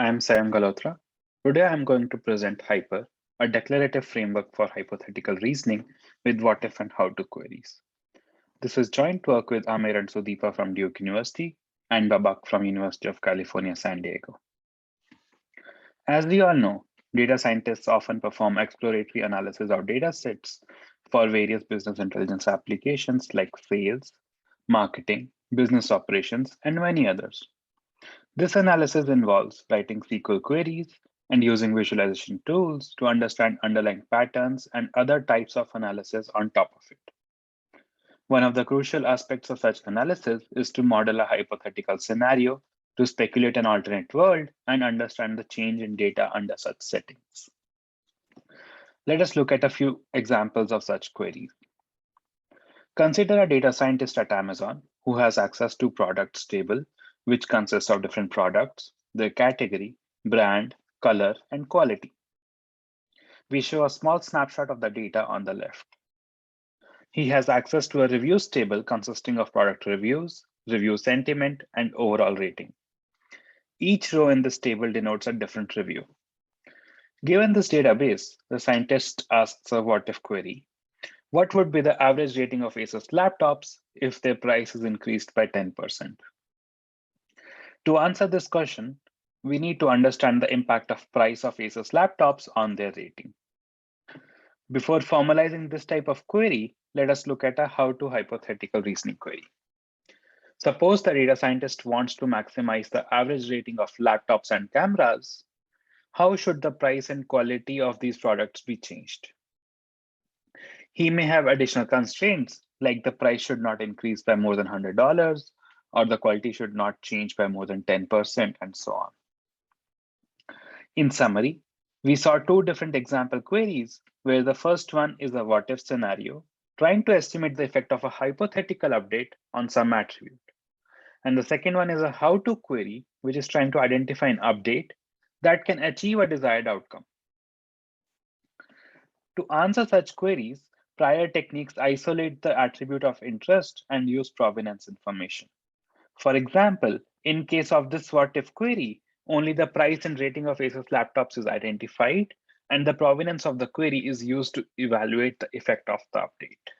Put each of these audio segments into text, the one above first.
I am Galhotra. Today I am going to present HypeR, a declarative framework for hypothetical reasoning with what if and how to queries. This is joint work with Amir and Sudeepa from Duke University and Babak from University of California, San Diego. As we all know, data scientists often perform exploratory analysis of data sets for various business intelligence applications like sales, marketing, business operations, and many others. This analysis involves writing SQL queries and using visualization tools to understand underlying patterns and other types of analysis on top of it. One of the crucial aspects of such analysis is to model a hypothetical scenario to speculate an alternate world and understand the change in data under such settings. Let us look at a few examples of such queries. Consider a data scientist at Amazon who has access to products table, which consists of different products, their category, brand, color, and quality. We show a small snapshot of the data on the left. He has access to a reviews table consisting of product reviews, review sentiment, and overall rating. Each row in this table denotes a different review. Given this database, the scientist asks a what-if query. What would be the average rating of Asus laptops if their price is increased by 10%? To answer this question, we need to understand the impact of price of Asus laptops on their rating. Before formalizing this type of query, let us look at a how-to hypothetical reasoning query. Suppose the data scientist wants to maximize the average rating of laptops and cameras. How should the price and quality of these products be changed? He may have additional constraints, like the price should not increase by more than $100, or the quality should not change by more than 10%, and so on. In summary, we saw two different example queries, where the first one is a what-if scenario, trying to estimate the effect of a hypothetical update on some attribute. And the second one is a how-to query, which is trying to identify an update that can achieve a desired outcome. To answer such queries, prior techniques isolate the attribute of interest and use provenance information. For example, in case of this what-if query, only the price and rating of Asus laptops is identified, and the provenance of the query is used to evaluate the effect of the update.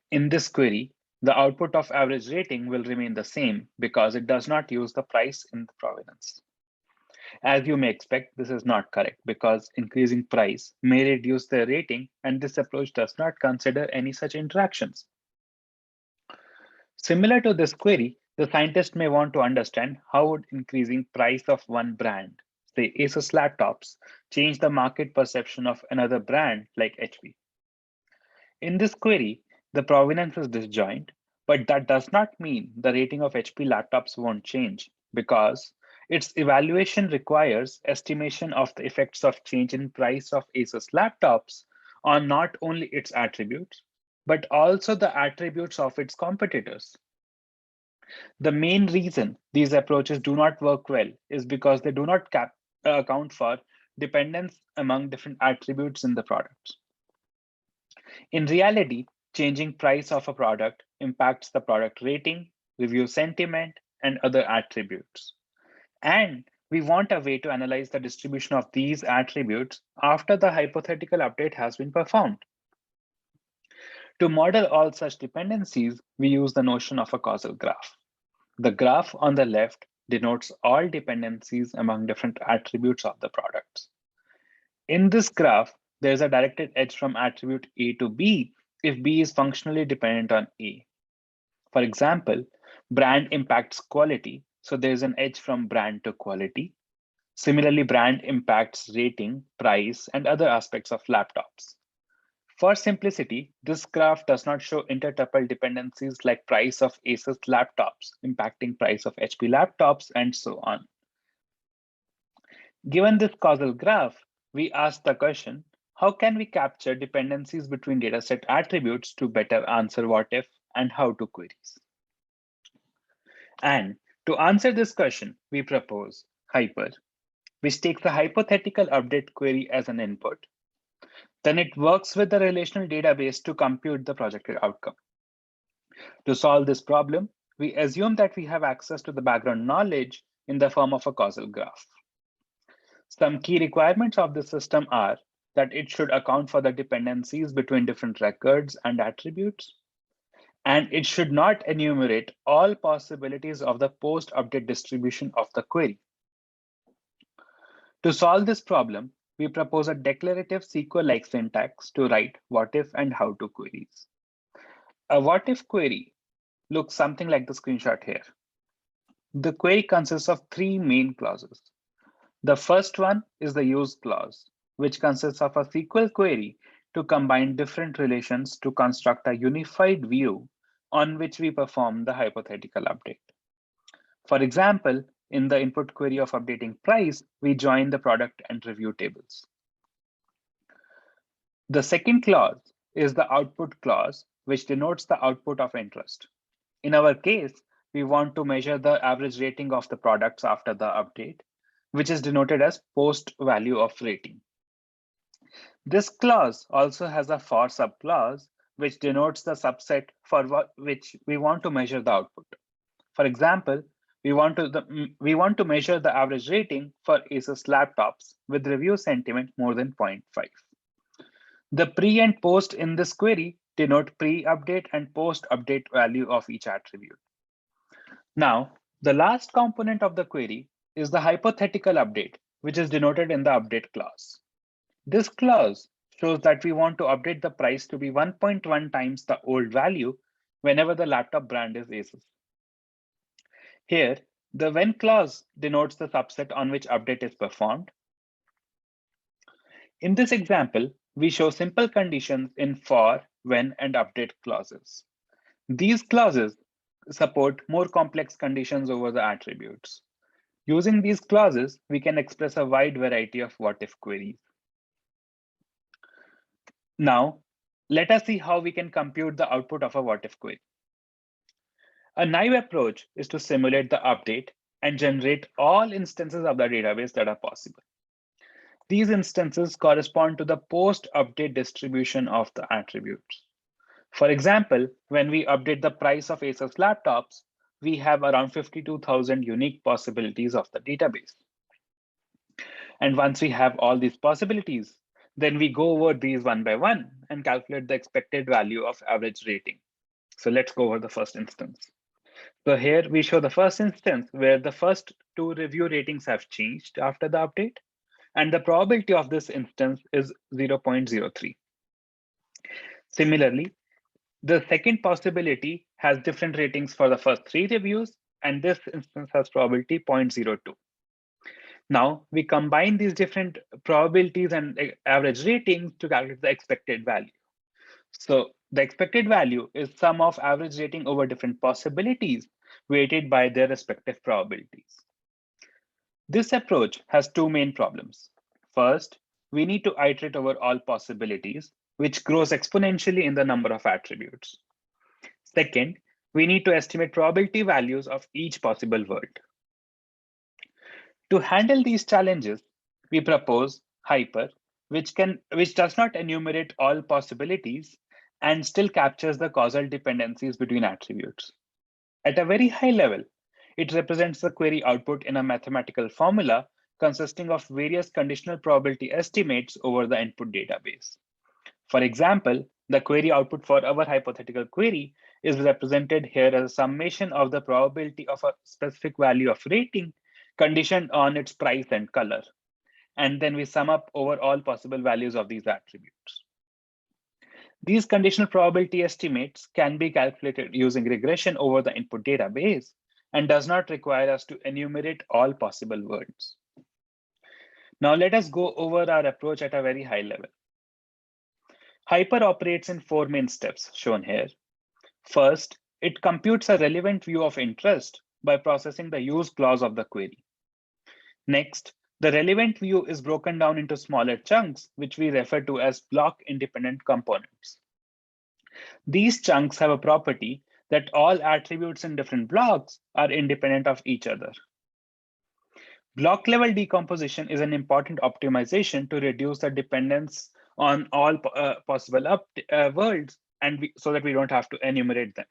In this query, the output of average rating will remain the same because it does not use the price in the provenance. As you may expect, this is not correct because increasing price may reduce the rating, and this approach does not consider any such interactions. Similar to this query, the scientist may want to understand how would increasing price of one brand, say Asus laptops, change the market perception of another brand like HP. In this query, the provenance is disjoint, but that does not mean the rating of HP laptops won't change because its evaluation requires estimation of the effects of change in price of Asus laptops on not only its attributes, but also the attributes of its competitors. The main reason these approaches do not work well is because they do not account for dependence among different attributes in the products. In reality, changing price of a product impacts the product rating, review sentiment, and other attributes. And we want a way to analyze the distribution of these attributes after the hypothetical update has been performed. To model all such dependencies, we use the notion of a causal graph. The graph on the left denotes all dependencies among different attributes of the products. In this graph, there is a directed edge from attribute A to B if B is functionally dependent on A. For example, brand impacts quality, so there is an edge from brand to quality. Similarly, brand impacts rating, price, and other aspects of laptops. For simplicity, this graph does not show intertuple dependencies like price of Asus laptops impacting price of HP laptops, and so on. Given this causal graph, we ask the question, how can we capture dependencies between dataset attributes to better answer what if and how to queries? And to answer this question, we propose HypeR, which takes the hypothetical update query as an input. Then it works with the relational database to compute the projected outcome. To solve this problem, we assume that we have access to the background knowledge in the form of a causal graph. Some key requirements of the system are that it should account for the dependencies between different records and attributes, and it should not enumerate all possibilities of the post-update distribution of the query. To solve this problem, we propose a declarative SQL-like syntax to write what if and how to queries. A what if query looks something like the screenshot here. The query consists of three main clauses. The first one is the use clause, which consists of a SQL query to combine different relations to construct a unified view on which we perform the hypothetical update. For example, in the input query of updating price, we join the product and review tables. The second clause is the output clause, which denotes the output of interest. In our case, we want to measure the average rating of the products after the update, which is denoted as post value of rating. This clause also has a for subclause, which denotes the subset for which we want to measure the output. For example, we want to measure the average rating for Asus laptops with review sentiment more than 0.5. The pre and post in this query denote pre-update and post-update value of each attribute. Now, the last component of the query is the hypothetical update, which is denoted in the update clause. This clause shows that we want to update the price to be 1.1 times the old value whenever the laptop brand is Asus. Here, the when clause denotes the subset on which update is performed. In this example, we show simple conditions in for, when, and update clauses. These clauses support more complex conditions over the attributes. Using these clauses, we can express a wide variety of what-if queries. Now, let us see how we can compute the output of a what-if query. A naive approach is to simulate the update and generate all instances of the database that are possible. These instances correspond to the post-update distribution of the attributes. For example, when we update the price of Asus laptops, we have around 52,000 unique possibilities of the database. And once we have all these possibilities, then we go over these one by one and calculate the expected value of average rating. So let's go over the first instance. So here we show the first instance where the first two review ratings have changed after the update, and the probability of this instance is 0.03. Similarly, the second possibility has different ratings for the first three reviews, and this instance has probability 0.02. Now we combine these different probabilities and average ratings to calculate the expected value. So the expected value is sum of average rating over different possibilities weighted by their respective probabilities. This approach has two main problems. First, we need to iterate over all possibilities, which grows exponentially in the number of attributes. Second, we need to estimate probability values of each possible word. To handle these challenges, we propose HypeR, which does not enumerate all possibilities and still captures the causal dependencies between attributes. At a very high level, it represents the query output in a mathematical formula consisting of various conditional probability estimates over the input database. For example, the query output for our hypothetical query is represented here as a summation of the probability of a specific value of rating conditioned on its price and color. And then we sum up over all possible values of these attributes. These conditional probability estimates can be calculated using regression over the input database and does not require us to enumerate all possible words. Now let us go over our approach at a very high level. HypeR operates in four main steps shown here. First, it computes a relevant view of interest by processing the use clause of the query. Next, the relevant view is broken down into smaller chunks, which we refer to as block-independent components. These chunks have a property that all attributes in different blocks are independent of each other. Block-level decomposition is an important optimization to reduce the dependence on all possible worlds, and so that we don't have to enumerate them.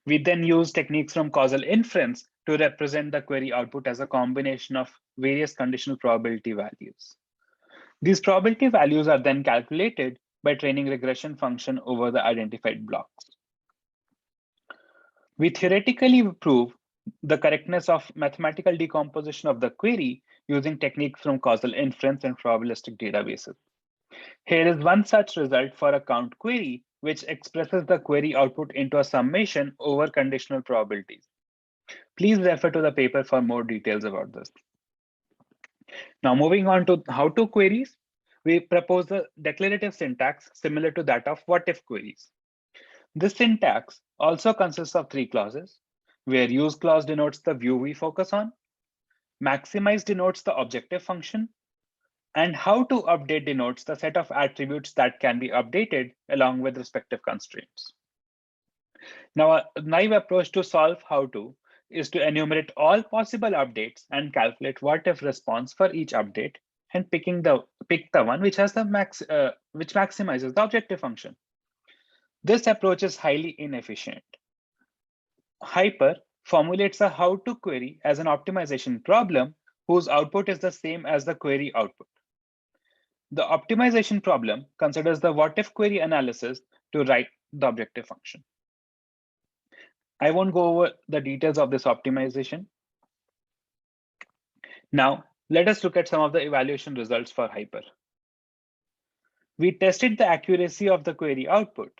We then use techniques from causal inference to represent the query output as a combination of various conditional probability values. These probability values are then calculated by training regression function over the identified blocks. We theoretically prove the correctness of mathematical decomposition of the query using techniques from causal inference and probabilistic databases. Here is one such result for a count query, which expresses the query output into a summation over conditional probabilities. Please refer to the paper for more details about this. Now, moving on to how-to queries, we propose a declarative syntax similar to that of what-if queries. This syntax also consists of three clauses, where use clause denotes the view we focus on, maximize denotes the objective function, and how to update denotes the set of attributes that can be updated along with respective constraints. Now, a naive approach to solve how to is to enumerate all possible updates and calculate what if response for each update and pick the one which has the which maximizes the objective function. This approach is highly inefficient. HypeR formulates a how-to query as an optimization problem whose output is the same as the query output. The optimization problem considers the what-if query analysis to write the objective function. I won't go over the details of this optimization. Now, let us look at some of the evaluation results for HypeR. We tested the accuracy of the query output.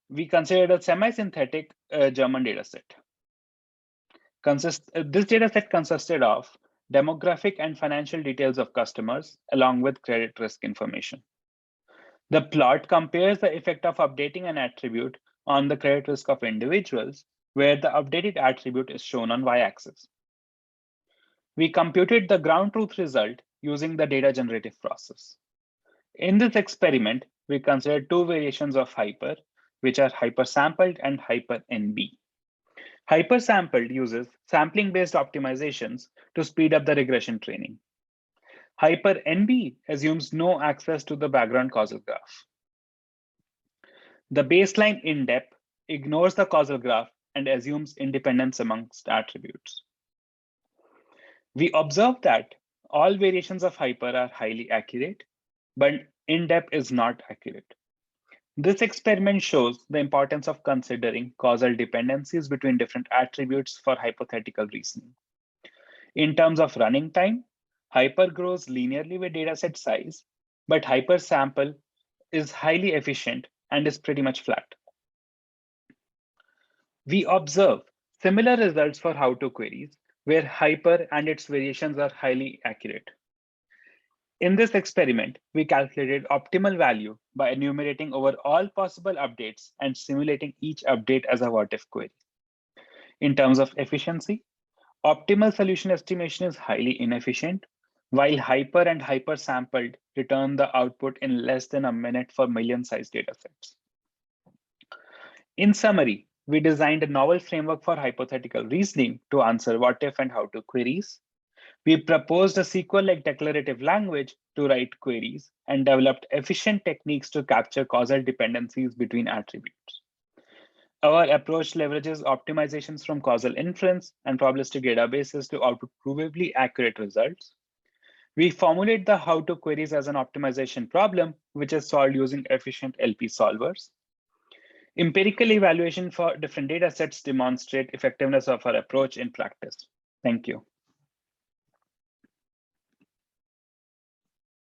We considered a semi-synthetic German dataset. This dataset consisted of demographic and financial details of customers, along with credit risk information. The plot compares the effect of updating an attribute on the credit risk of individuals, where the updated attribute is shown on y-axis. We computed the ground truth result using the data generative process. In this experiment, we considered two variations of HypeR, which are HypeR sampled and HypeR NB. HypeR sampled uses sampling-based optimizations to speed up the regression training. HypeR NB assumes no access to the background causal graph. The baseline in-depth ignores the causal graph and assumes independence amongst attributes. We observe that all variations of HypeR are highly accurate, but in-depth is not accurate. This experiment shows the importance of considering causal dependencies between different attributes for hypothetical reasoning. In terms of running time, HypeR grows linearly with dataset size, but HypeR sample is highly efficient and is pretty much flat. We observe similar results for how-to queries, where HypeR and its variations are highly accurate. In this experiment, we calculated optimal value by enumerating over all possible updates and simulating each update as a what-if query. In terms of efficiency, optimal solution estimation is highly inefficient, while HypeR and HypeR sampled return the output in less than a minute for million-sized datasets. In summary, we designed a novel framework for hypothetical reasoning to answer what-if and how-to queries. We proposed a SQL-like declarative language to write queries and developed efficient techniques to capture causal dependencies between attributes. Our approach leverages optimizations from causal inference and probabilistic databases to output provably accurate results. We formulate the how-to queries as an optimization problem, which is solved using efficient LP solvers. Empirical evaluation for different datasets demonstrate effectiveness of our approach in practice. Thank you.